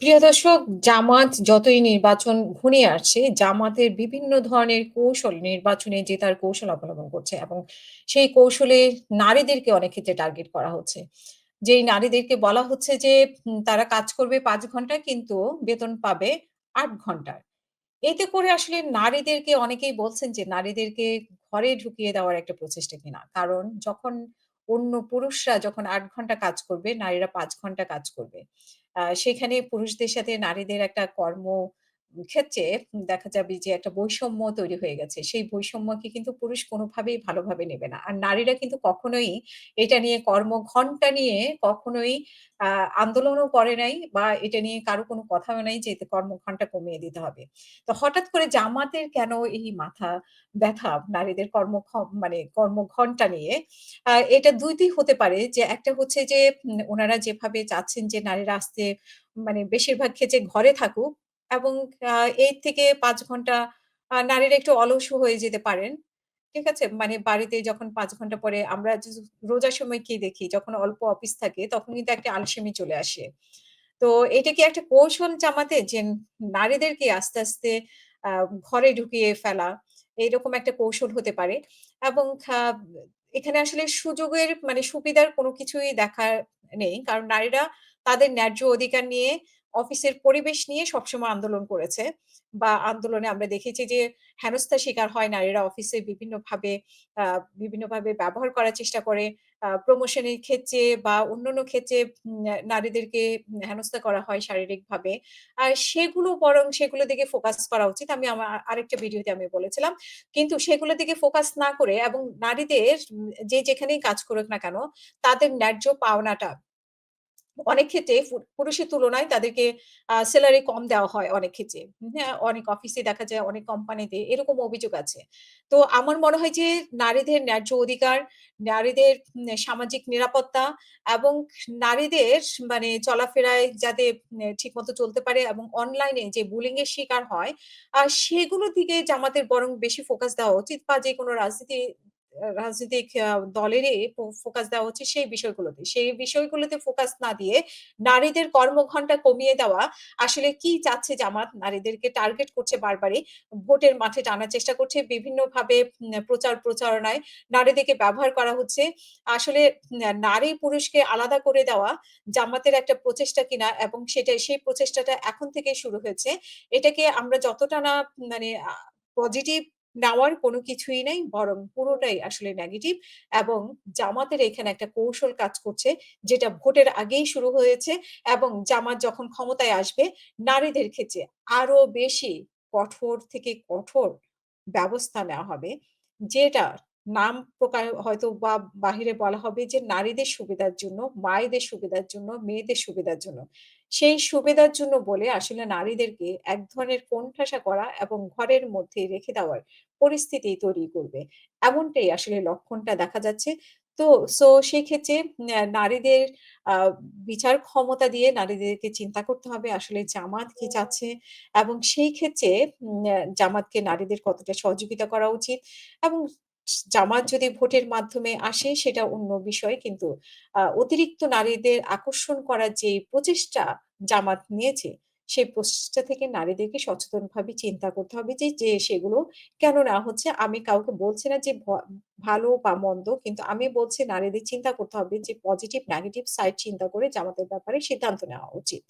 প্রিয় দর্শক, জামাত যতই নির্বাচন ঘনিয়ে আসছে, জামাতের বিভিন্ন ধরনের কৌশল নির্বাচনে জেতার কৌশল অবলম্বন করছে এবং সেই কৌশলে নারীদেরকে অনেক ক্ষেত্রে টার্গেট করা হচ্ছে। যেই নারীদেরকে বলা হচ্ছে যে তারা কাজ করবে ৫ ঘন্টা কিন্তু বেতন পাবে ৮ ঘন্টার। এতে করে আসলে নারীদেরকে অনেকেই বলছেন যে নারীদেরকে ঘরে ঢুকিয়ে দেওয়ার একটা প্রচেষ্টা কিনা। কারণ যখন অন্য পুরুষরা যখন ৮ ঘন্টা কাজ করবে, নারীরা ৫ ঘন্টা কাজ করবে। সেখানে পুরুষদের সাথে নারীদের একটা ক্ষেত্রে দেখা যাবে যে একটা বৈষম্য তৈরি হয়ে গেছে। সেই বৈষম্যকে কিন্তু পুরুষ কোনোভাবেই ভালোভাবে নেবে না। আর নারীরা কিন্তু কখনোই এটা নিয়ে কর্মঘণ্টা নিয়ে কখনোই আ আন্দোলনও করে নাই বা এটা নিয়ে কারো কোনো কথাও নাই যে এতে কর্মঘণ্টা কমিয়ে দিতে হবে। তো হঠাৎ করে জামাতের কেন এই মাথা ব্যাথা নারীদের মানে কর্মঘণ্টা নিয়ে? এটা ২ টি হতে পারে যে একটা হচ্ছে যে উনারা যেভাবে চাচ্ছেন যে নারীরা মানে বেশিরভাগ ক্ষেত্রে ঘরে থাকুক এবং আ এর থেকে ৫ ঘন্টা নারীরা একটু অলসও হয়ে যেতে পারেন। ঠিক আছে? মানে বাড়িতে যখন ৫ ঘন্টা পরে আমরা রোজার সময় কি দেখি? যখন অল্প অফিস থাকে তখন কিন্তু একটা আলসেমি চলে আসে। তো এটা কি একটা কৌশল জামাতে যে নারীদেরকে আস্তে, আস্তে আ ঘরে ঢুকিয়ে ফেলা, এইরকম একটা কৌশল হতে পারে। এবং এখানে আসলে সুযোগের মানে সুবিধার কোনো কিছুই দেখার নেই। কারণ নারীরা তাদের ন্যায্য অধিকার নিয়ে অফিসের পরিবেশ নিয়ে সবসময় আন্দোলন করেছে। বা আন্দোলনে আমরা দেখেছি যে হেনস্থার শিকার হয় নারীরা অফিসে আ বিভিন্নভাবে ব্যবহার করার চেষ্টা করে। প্রমোশন এর ক্ষেত্রে বা অন্যান্য ক্ষেত্রে নারীদেরকে হেনস্থা করা হয় শারীরিকভাবে। আর সেগুলোর দিকে ফোকাস করা উচিত। আমি আরেকটা ভিডিওতে আমি বলেছিলাম। কিন্তু সেগুলোর দিকে ফোকাস না করে এবং নারীদের যে যেখানেই কাজ করুক না কেন, তাদের ন্যায্য পাওনাটা অনেক ক্ষেত্রে পুরুষের তুলনায় তাদেরকে সেলারি কম দেওয়া হয় অনেক ক্ষেত্রে। হ্যাঁ? অনেক অফিসে দেখা যায়, অনেক কোম্পানিতে এরকম অভিযোগ আছে। তো আমার মনে হয় যে নারীদের ন্যায্য অধিকার, নারীদের সামাজিক নিরাপত্তা এবং নারীদের মানে চলাফেরায় যাতে ঠিকমতো চলতে পারে এবং অনলাইনে যে বুলিং এর শিকার হয়, সেগুলোর দিকে জামাতের বরং বেশি ফোকাস দেওয়া উচিত বা যেকোনো রাজনৈতিক দলেরই ফোকাস দেওয়া উচিত সেই বিষয়গুলোতে। সেই বিষয়গুলোতে ফোকাস না দিয়ে নারীদের কর্মঘণ্টা কমিয়ে দেওয়া আসলে কি চাচ্ছে জামাত? নারীদেরকে টার্গেট করছে বারবারই। ভোটের মাঠে টানার চেষ্টা করছে। বিভিন্নভাবে প্রচারণায় নারীদেরকে ব্যবহার করা হচ্ছে। আসলে নারী পুরুষকে আলাদা করে দেওয়া জামাতের একটা প্রচেষ্টা কিনা এবং সেই প্রচেষ্টাটা এখন থেকেই শুরু হয়েছে। এটাকে আমরা যতটা না মানে পজিটিভ নেওয়ার কোনো কিছুই নাই। বরং পুরোটাই আসলে নেগেটিভ এবং জামাতের এখানে একটা কৌশল কাজ করছে, যেটা ভোটের আগেই শুরু হয়েছে এবং জামাত যখন ক্ষমতায় আসবে, নারীদের ক্ষেত্রে আরো বেশি কঠোর থেকে কঠোর ব্যবস্থা নেওয়া হবে। যেটার নাম হয়তো বা বাহিরে বলা হবে যে নারীদের সুবিধার জন্য, মায়েদের সুবিধার জন্য, মেয়েদের সুবিধার জন্য। সেই সুবিধার জন্য বলে আসলে নারীদেরকে এক ধরনের কোণঠাসা করা এবং ঘরের মধ্যে রেখে দেওয়ার পরিস্থিতি তৈরি করবে। এমনটাই আসলে লক্ষণটা দেখা যাচ্ছে। তো সেক্ষেত্রে নারীদের আ বিচার ক্ষমতা দিয়ে নারীদেরকে চিন্তা করতে হবে আসলে জামাত কি চাচ্ছে এবং সেই ক্ষেত্রে জামাতকে নারীদের কতটা সহযোগিতা করা উচিত এবং জামাত যদি ভোটের মাধ্যমে আসে সেটা অন্য বিষয়। কিন্তু অতিরিক্ত নারীদের আকর্ষণ করার যে প্রচেষ্টা জামাত নিয়েছে, সেই প্রচেষ্টা থেকে নারীদেরকে সচেতনভাবে চিন্তা করতে হবে যে সেগুলো কেন নেওয়া হচ্ছে? আমি কাউকে বলছি না যে ভালো বা মন্দ। কিন্তু আমি বলছি নারীদের চিন্তা করতে হবে যে পজিটিভ, নেগেটিভ সাইড চিন্তা করে জামাতের ব্যাপারে সিদ্ধান্ত নেওয়া উচিত।